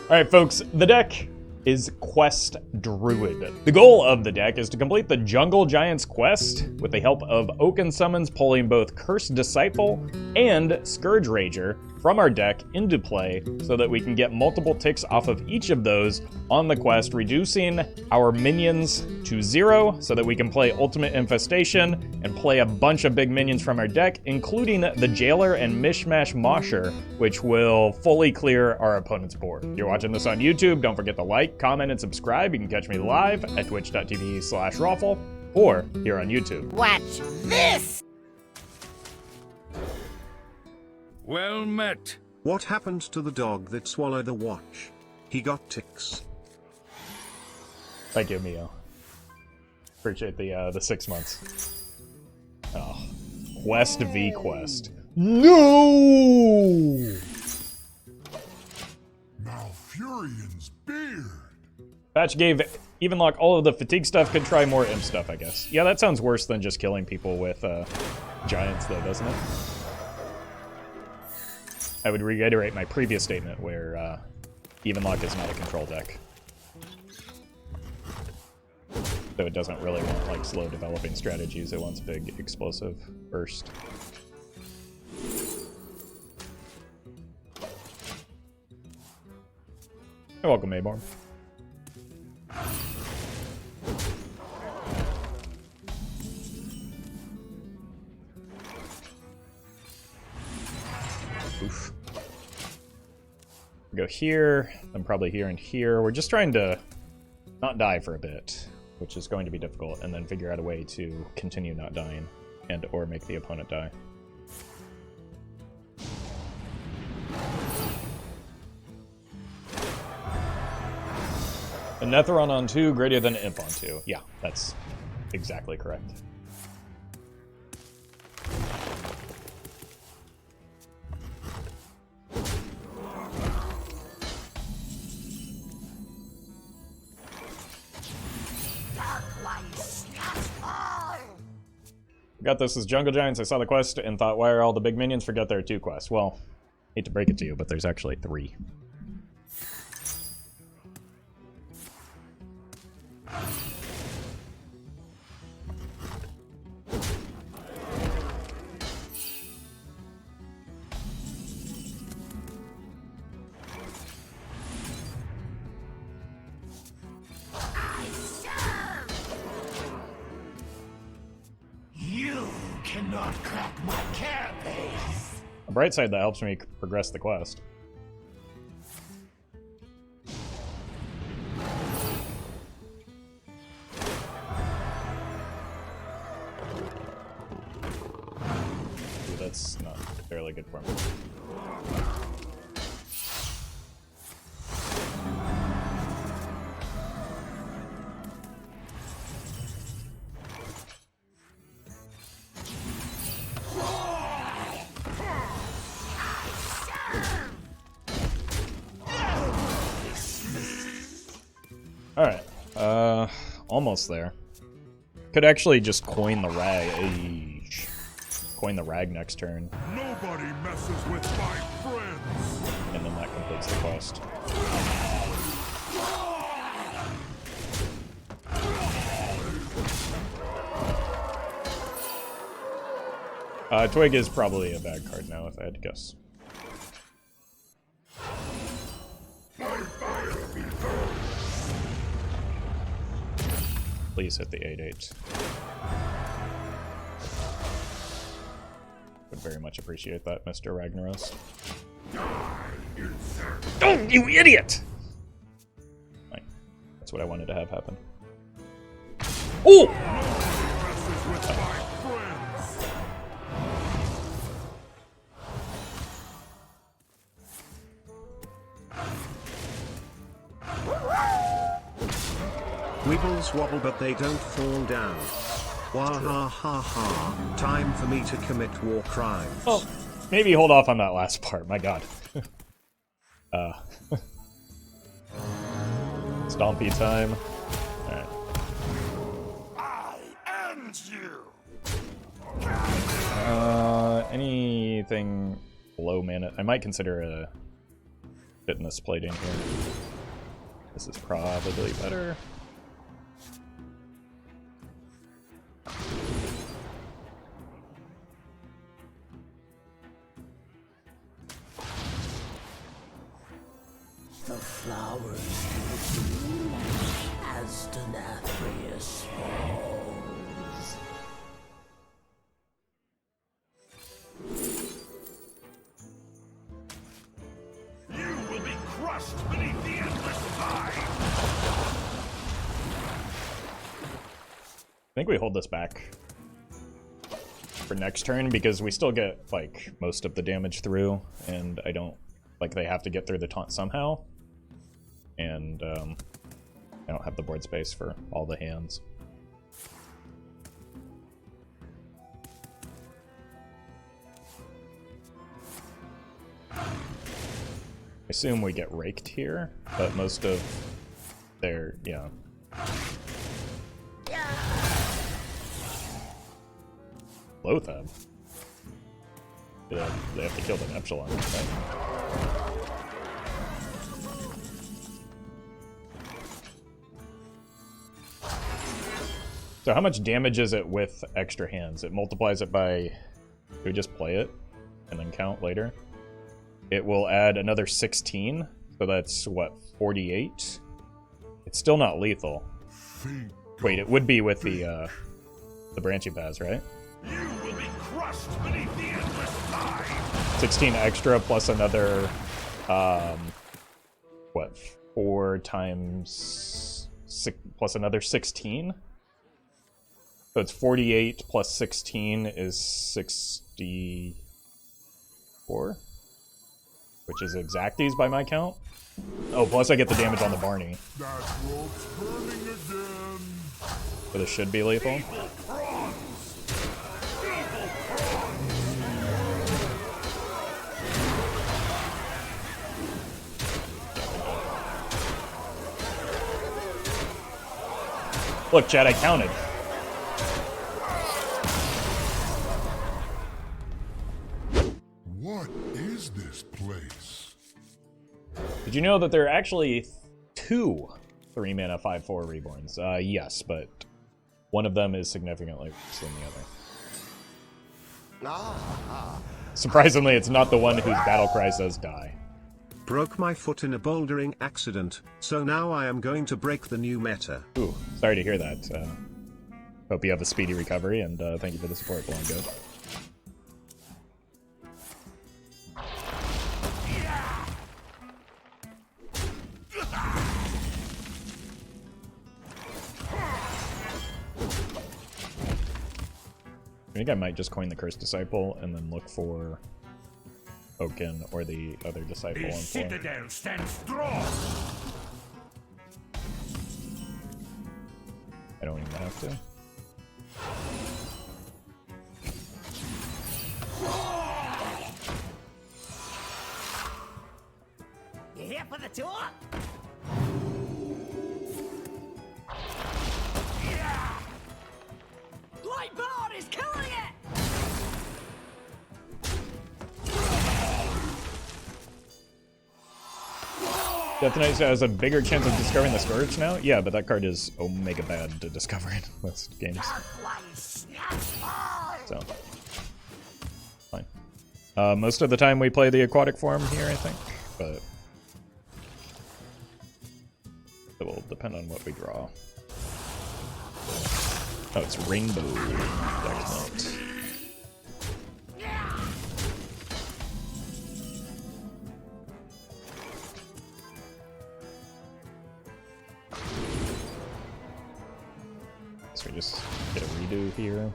Alright folks, the deck is Quest Druid. The goal of the deck is to complete the Jungle Giants quest with the help of Oaken Summons, pulling both Cursed Disciple and Scourge Rager from our deck into play so that we can get multiple ticks off of each of those on the quest, reducing our minions to 0 so that we can play Ultimate Infestation and play a bunch of big minions from our deck, including the Jailer and Mish-Mash Mosher, which will fully clear our opponent's board. If you're watching this on YouTube, don't forget to like, comment, and subscribe. You can catch me live at twitch.tv/Roffle or here on YouTube. Watch this! Well met. What happened to the dog that swallowed the watch? He got ticks. Thank you, Mio. Appreciate the 6 months. Oh, Quest v Quest. No! Malfurion's beard. Patch gave Evenlock all of the fatigue stuff, could try more imp stuff, I guess. Yeah, that sounds worse than just killing people with giants, though, doesn't it? I would reiterate my previous statement where Evenlock is not a control deck. So it doesn't really want like slow developing strategies, it wants big explosive burst. You're welcome, Mayborn. Oof. Go here, then probably here and here. We're just trying to not die for a bit, which is going to be difficult, and then figure out a way to continue not dying and or make the opponent die. A Netheron on 2 greater than Imp on 2. Yeah, that's exactly correct. Got this as Jungle Giants. I saw the quest and thought, why are all the big minions? Forget there are 2 quests. Well, hate to break it to you, but there's actually 3. Cannot crack my carapace. On the bright side, that helps me progress the quest. Ooh, that's not fairly good for me. Alright, almost there. Could actually just coin the rag. Coin the rag next turn. Nobody messes with my friends. And then that completes the quest. Twig is probably a bad card now, if I had to guess. Please hit the 8/8. Would very much appreciate that, Mr. Ragnaros. Oh, you idiot! Right. That's what I wanted to have happen. Oh! Wibbles wobble but they don't fall down. Wah ha ha ha. Time for me to commit war crimes. Oh, maybe hold off on that last part, my god. Stompy time. Alright. I end you. Anything low mana? I might consider a Chitinous Plating here. This is probably better. The flowers bloom as Denathrius falls. You will be crushed beneath the endless tide! I think we hold this back for next turn because we still get like most of the damage through, and I don't like they have to get through the taunt somehow, and I don't have the board space for all the hands. I assume we get raked here, but most of their, yeah. Loatheb. They have to kill the Neptulon, right? So how much damage is it with extra hands? It multiplies it by... Do we just play it and then count later? It will add another 16, so that's, what, 48? It's still not lethal. Wait, it would be with the branching paths, right? You will be crushed beneath the endless tide! 16 extra plus another, what, 4 times 6 plus another 16? So it's 48 plus 16 is 64? Which is exacties by my count. Oh, plus I get the damage on the Barney. That rope's burning again! So this should be lethal. Evil prawns! Evil prawns! Look, Chad, I counted. What is this place? Did you know that there are actually 2 3-mana 5/4 reborns? Yes, but one of them is significantly worse than the other. Surprisingly, it's not the one whose battle cry says die. Broke my foot in a bouldering accident, so now I am going to break the new meta. Ooh, sorry to hear that. Hope you have a speedy recovery, and thank you for the support, Blonde Goat. I think I might just coin the Cursed Disciple and then look for Oaken or the other Disciple on The floor. citadel stands strong! I don't even have to. You here for the tour? Lightboard is killing it! Detonite has a bigger chance of discovering the Scourge now? Yeah, but that card is omega bad to discover in most games. So, fine. Most of the time we play the Aquatic Form here, I think, but it will depend on what we draw. Oh, it's Rainbow Detonite. So we just get a redo here.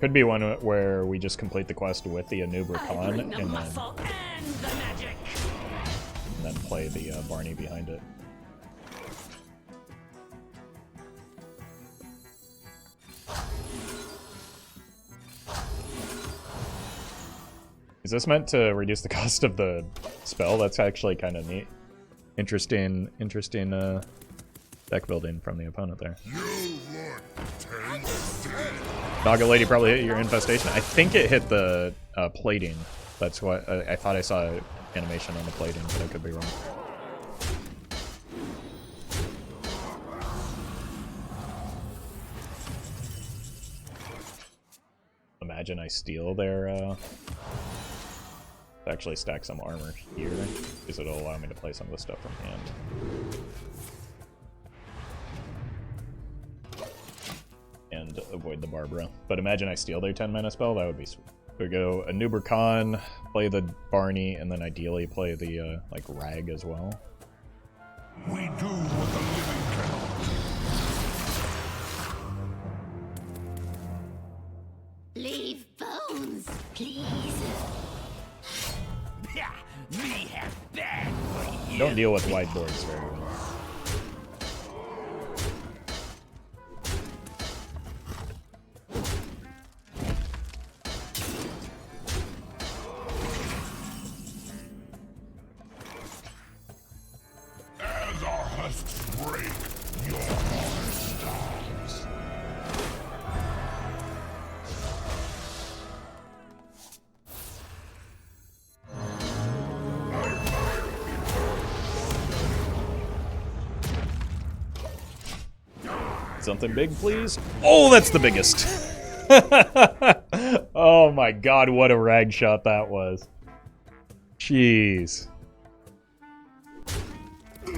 Could be one where we just complete the quest with the Anub'Rekhan and then play the Barney behind it. Is this meant to reduce the cost of the spell? That's actually kind of neat. Interesting deck building from the opponent there. You look tasty. Naga Lady probably hit your infestation. I think it hit the plating. That's what I thought I saw animation on the plating, but I could be wrong. Imagine I steal their actually stack some armor here, because it'll allow me to play some of the stuff from hand. And avoid the Barbara. But imagine I steal their 10-mana spell, that would be sweet. We go Anub'Rekhan, play the Barney, and then ideally play the like Rag as well. We do what the living cannot. Leave bones, please. Me have bad for you. Don't deal with wide boards very well. As our husks break, your heart stops. Something big, please. Oh, that's the biggest. Oh my god, what a rag shot that was. Jeez. We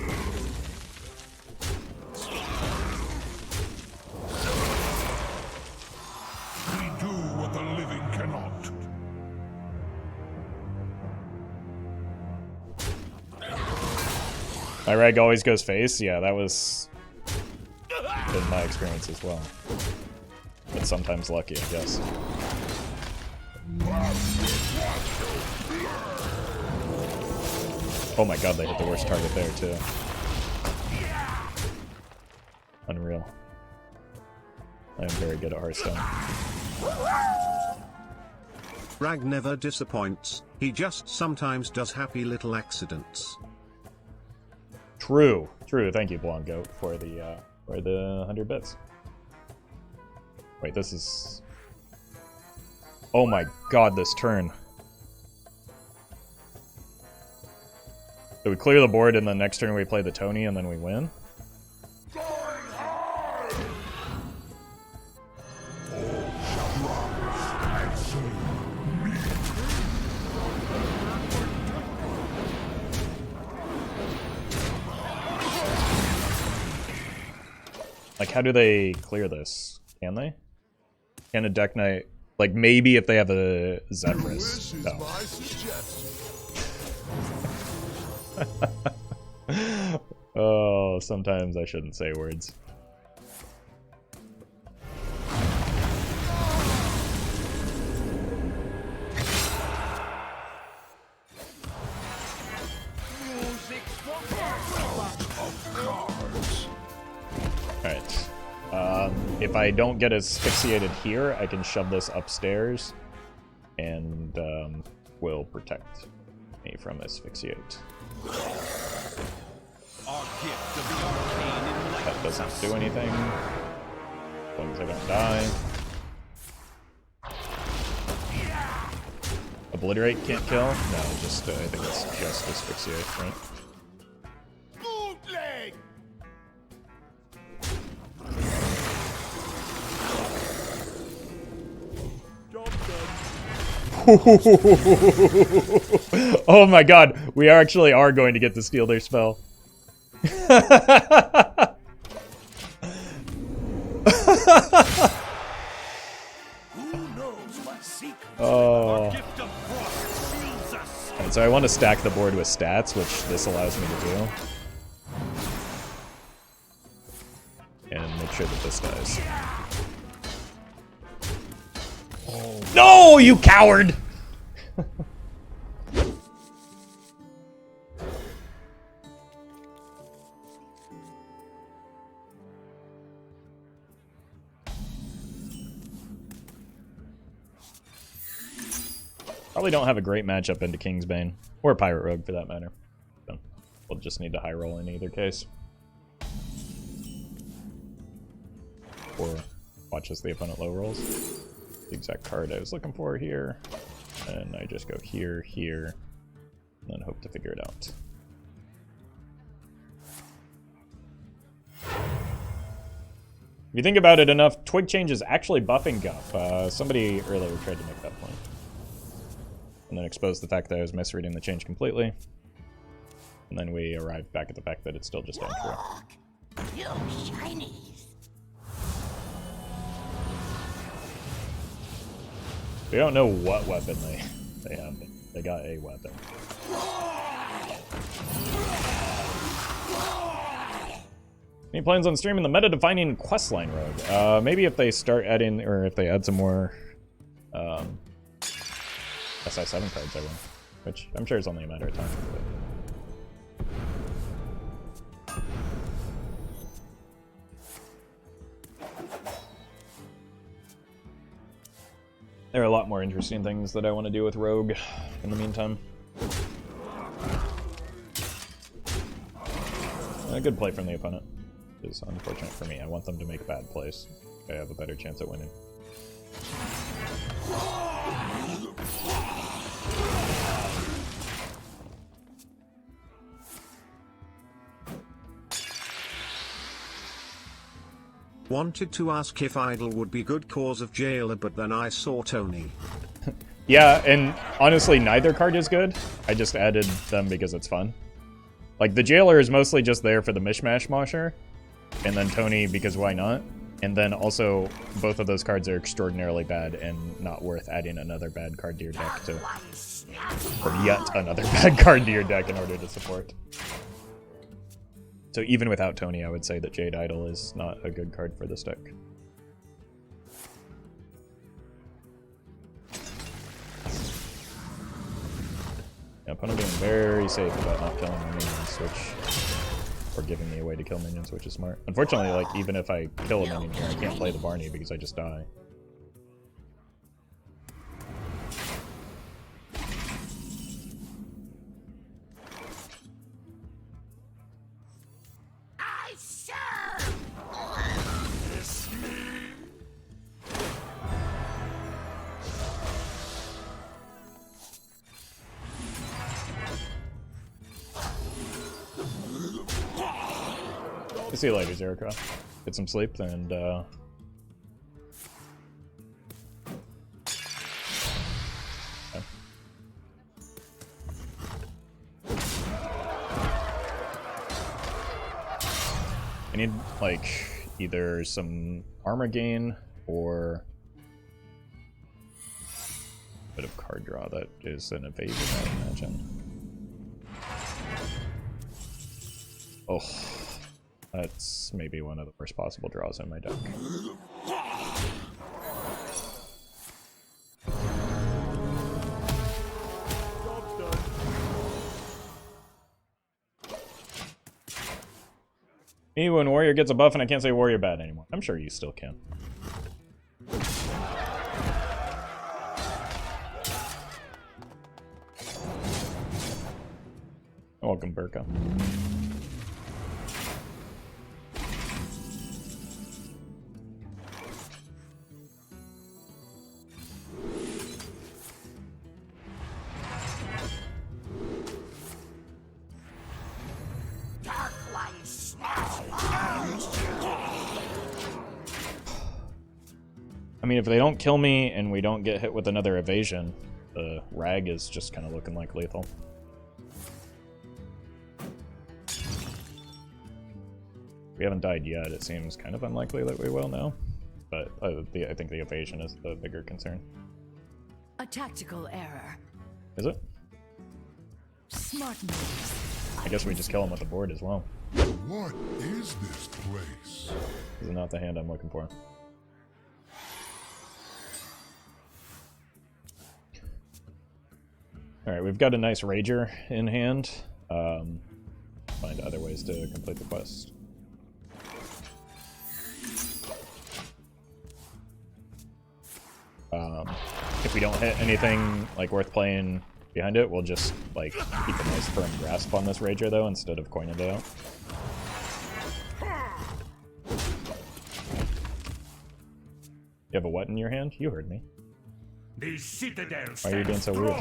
do what the living cannot. My rag always goes face. Yeah, that was been my experience as well. But sometimes lucky, I guess. Oh my god, they hit the worst target there too. Unreal. I am very good at Hearthstone. Rag never disappoints, he just sometimes does happy little accidents. True, true. Thank you, Blonde Goat, for the 100 bits. Wait, this is... Oh my god, this turn. So we clear the board, and the next turn we play the Tony, and then we win? Like, how do they clear this? Can they? Can a Deck Knight... Like, maybe if they have a Zephyrus. No. Oh, sometimes I shouldn't say words. Alright. If I don't get asphyxiated here, I can shove this upstairs and will protect me from asphyxiate. That doesn't do anything. As long as I don't die. Obliterate can't kill? No, just I think it's just asphyxiate, right? Oh my god, we actually are going to get to steal their spell. Oh. And so I want to stack the board with stats, which this allows me to do. And make sure that this dies. Oh. No, you coward! Probably don't have a great matchup into Kingsbane, or Pirate Rogue for that matter. So we'll just need to high roll in either case. Or watch as the opponent low rolls. The exact card I was looking for here. And I just go here, here, and then hope to figure it out. If you think about it enough, Twig Change is actually buffing Guff. Somebody earlier tried to make that point. And then exposed the fact that I was misreading the change completely. And then we arrived back at the fact that it's still just untrue. You shinies. We don't know what weapon they have. They got a weapon. Any plans on streaming the meta-defining questline rogue? Maybe if they start adding, or if they add some more SI7 cards, I will. Which I'm sure is only a matter of time. But... There are a lot more interesting things that I want to do with Rogue in the meantime. A good play from the opponent is unfortunate for me. I want them to make bad plays. I have a better chance at winning. Wanted to ask if Idle would be good cause of Jailer, but then I saw Tony. Yeah, and honestly, neither card is good. I just added them because it's fun. Like, the Jailer is mostly just there for the Mish-Mash Mosher, and then Tony because why not? And then also, both of those cards are extraordinarily bad and not worth adding another bad card to your deck to... or yet another bad card to your deck in order to support. So even without Tony, I would say that Jade Idol is not a good card for this deck. Yeah, opponent being very safe about not killing my minions, or giving me a way to kill minions, which is smart. Unfortunately, like, even if I kill a minion here, I can't play the Barney because I just die. See you later, Zerika. Get some sleep, and okay. I need, like, either some armor gain or a bit of card draw. That is an evasion, I imagine. Oh. That's maybe one of the worst possible draws in my deck. Me, when Warrior gets a buff and I can't say Warrior bad anymore. I'm sure you still can. Welcome, Burka. I mean, if they don't kill me and we don't get hit with another evasion, the Rag is just kind of looking like lethal. We haven't died yet. It seems kind of unlikely that we will now. But I think the evasion is the bigger concern. A tactical error. Is it? Smart moves. I guess we just kill him with the board as well. What is this place? This is not the hand I'm looking for. Alright, we've got a nice Rager in hand. Find other ways to complete the quest. If we don't hit anything like worth playing behind it. We'll just, like, keep a nice firm grasp on this Rager, though, instead of coining it out. You have a what in your hand? You heard me. The citadel. Why are you being so weird?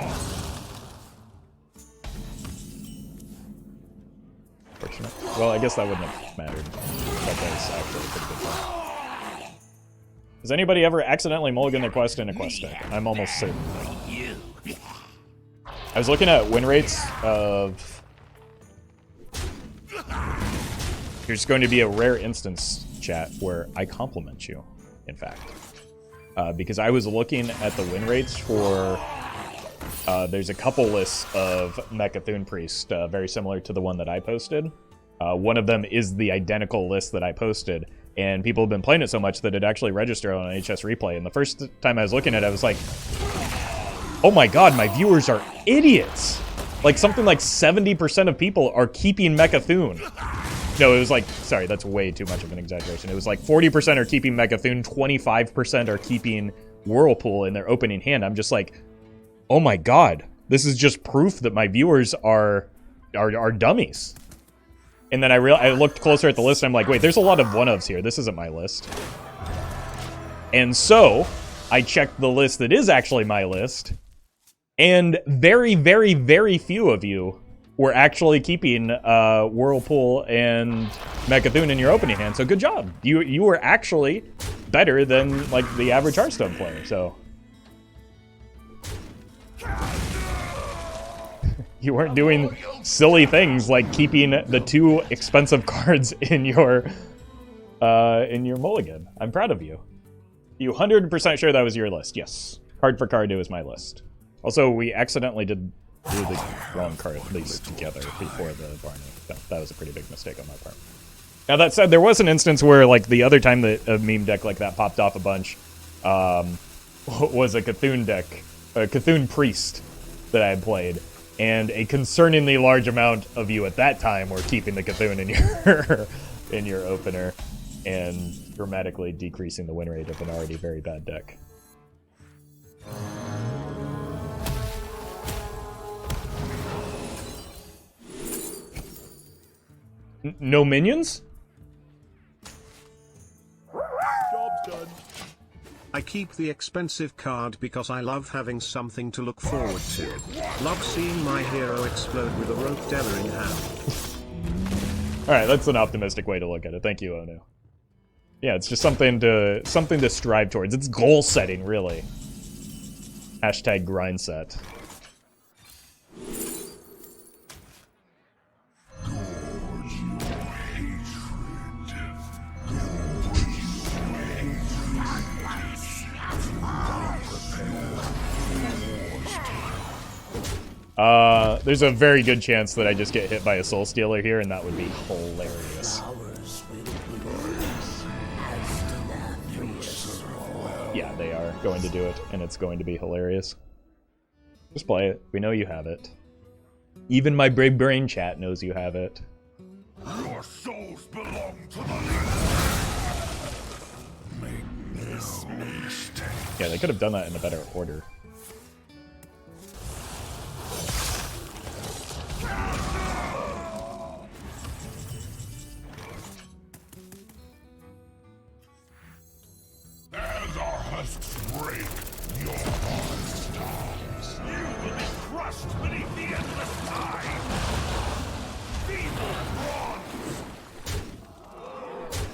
Fortunate. Well, I guess that wouldn't have mattered. That was actually a pretty good one. Has anybody ever accidentally mulliganed their quest in a quest deck? I'm almost certain. I was looking at win rates of... There's going to be a rare instance, chat, where I compliment you, in fact. Because I was looking at the win rates for... there's a couple lists of Mechathune Priest, very similar to the one that I posted. One of them is the identical list that I posted, and people have been playing it so much that it actually registered on HS Replay. And the first time I was looking at it, I was like, oh my god, my viewers are idiots! Like, something like 70% of people are keeping Mechathune. No, it was like, sorry, that's way too much of an exaggeration. It was like 40% are keeping Mechathune, 25% are keeping Whirlpool in their opening hand. I'm just like, oh my god, this is just proof that my viewers are dummies. And then I looked closer at the list and I'm like, wait, there's a lot of one-ofs here. This isn't my list. And so I checked the list that is actually my list, and very, very, very few of you were actually keeping Whirlpool and Mechathune in your opening hand. So good job. You were actually better than like the average Hearthstone player. So you weren't doing silly things like keeping the 2 expensive cards in your mulligan. I'm proud of you. You 100% sure that was your list? Yes. Card for card, it was my list. Also, we accidentally did do the wrong card at least together before the Barney. That was a pretty big mistake on my part. Now that said, there was an instance where like the other time that a meme deck like that popped off a bunch was a Cthulhu deck, a Cthulhu Priest that I had played, and a concerningly large amount of you at that time were keeping the Cthulhu in your in your opener and dramatically decreasing the win rate of an already very bad deck. No minions? Job's done. I keep the expensive card because I love having something to look forward to. Love seeing my hero explode with a rope deller in hand. Alright, that's an optimistic way to look at it. Thank you, Onu. Yeah, it's just something to strive towards. It's goal setting, really. Hashtag grind set. There's a very good chance that I just get hit by a Soul Stealer here, and that would be hilarious. Yeah, they are going to do it, and it's going to be hilarious. Just play it. We know you have it. Even my big brain chat knows you have it. Your souls belong to the Make this mistake. Yeah, they could have done that in a better order. As our husks break, your heart stops. You will be crushed beneath the endless tide. Feeble bronze.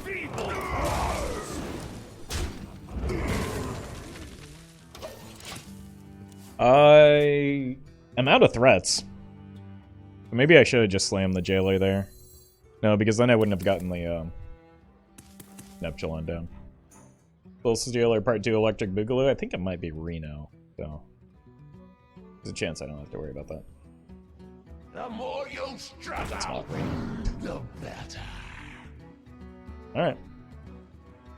Feeble bronze. I am out of threats. Maybe I should have just slammed the Jailer there. No, because then I wouldn't have gotten the Neptulon down. Pulse Jailer Part 2 Electric Boogaloo. I think it might be Reno, so there's a chance I don't have to worry about that. The more you strut It's out, not Reno. the better. Alright.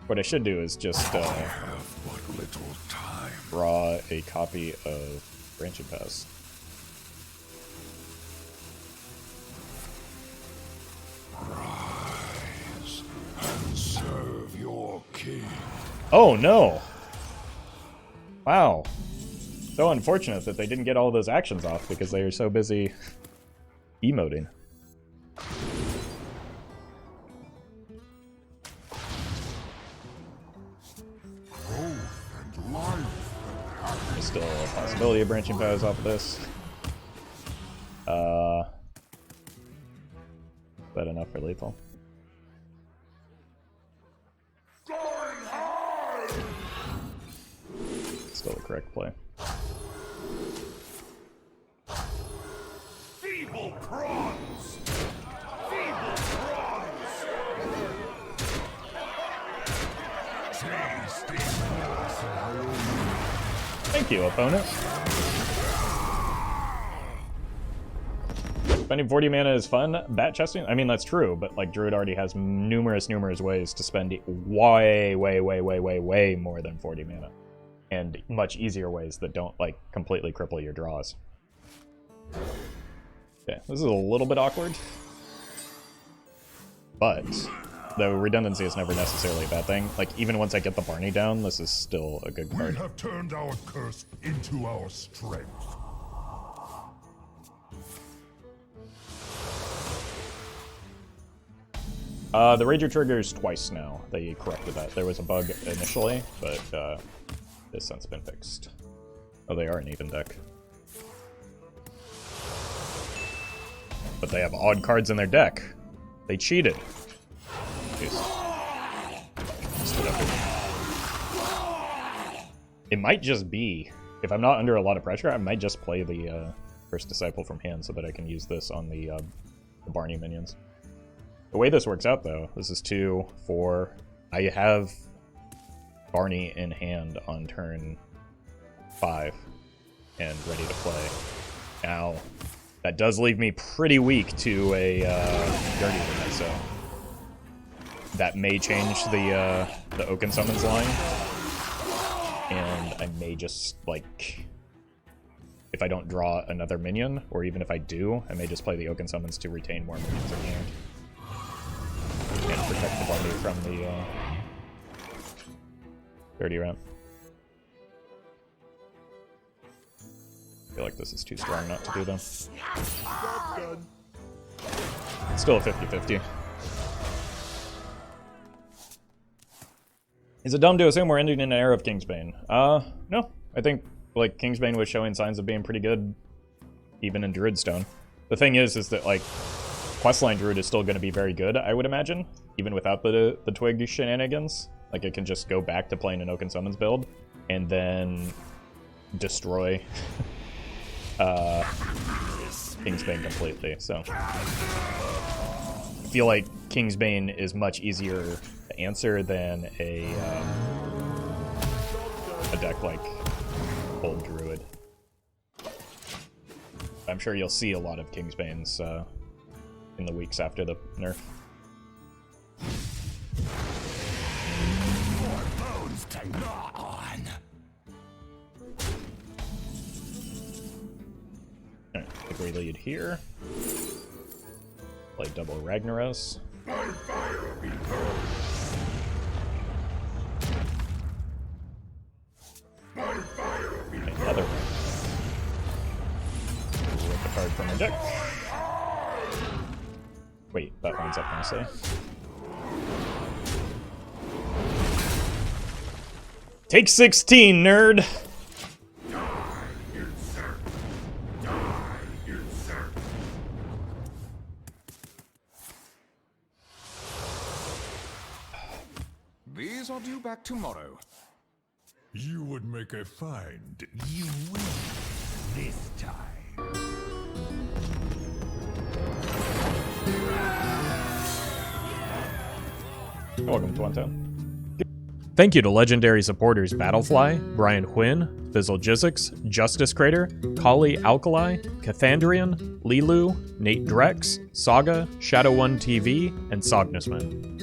What I should do is just Have but little time. draw a copy of Branching Pass. Rise and serve your king. Oh no! Wow. So unfortunate that they didn't get all those actions off because they were so busy emoting. There's still a possibility of branching powers off of this. Is that enough for lethal? Still the correct play. Feeble prawns! Feeble prawns! Tasty. Thank you, opponent. Spending 40 mana is fun. Bat chesting? I mean, that's true, but like Druid already has numerous ways to spend way more than 40 mana. And much easier ways that don't like completely cripple your draws. Okay, this is a little bit awkward. But the redundancy is never necessarily a bad thing. Like, even once I get the Barney down, this is still a good card. We have turned our curse into our strength. The Rager triggers twice now. They corrected that. There was a bug initially, but this since been fixed. Oh, they are an even deck. But they have odd cards in their deck. They cheated. It might just be, if I'm not under a lot of pressure, I might just play the First Disciple from hand so that I can use this on the Barney minions. The way this works out, though, this is 2, 4. I have Barney in hand on turn 5 and ready to play. Now, that does leave me pretty weak to a Dirty Limit, so that may change the Oaken Summons line. And I may just, like, if I don't draw another minion, or even if I do, I may just play the Oaken Summons to retain more minions in hand. And protect the Barney from the Dirty Ramp. I feel like this is too strong not to do, though. It's still a 50-50. Is it dumb to assume we're ending in an era of Kingsbane? No. I think, like, Kingsbane was showing signs of being pretty good, even in Druidstone. The thing is that, like, Questline Druid is still going to be very good, I would imagine, even without the Twig shenanigans. Like, it can just go back to playing an Oaken Summons build, and then destroy Kingsbane completely, so. I feel like Kingsbane is much easier to answer than a deck like Old Druid. I'm sure you'll see a lot of Kingsbanes in the weeks after the nerf. Alright, I think we lead here. Play double Ragnaros. Another one. Rip the card from my deck. Wait, that one's up nicely. Take 16, nerd! These are due back tomorrow. You would make a find. You win this time. Welcome to One Town. Thank you to legendary supporters Battlefly, Brian Quinn, Fizzle Jizzix, Justice Crater, Kali Alkali, Cathandrian, Lilu, Nate Drex, Saga, Shadow1 TV, and Sognusman.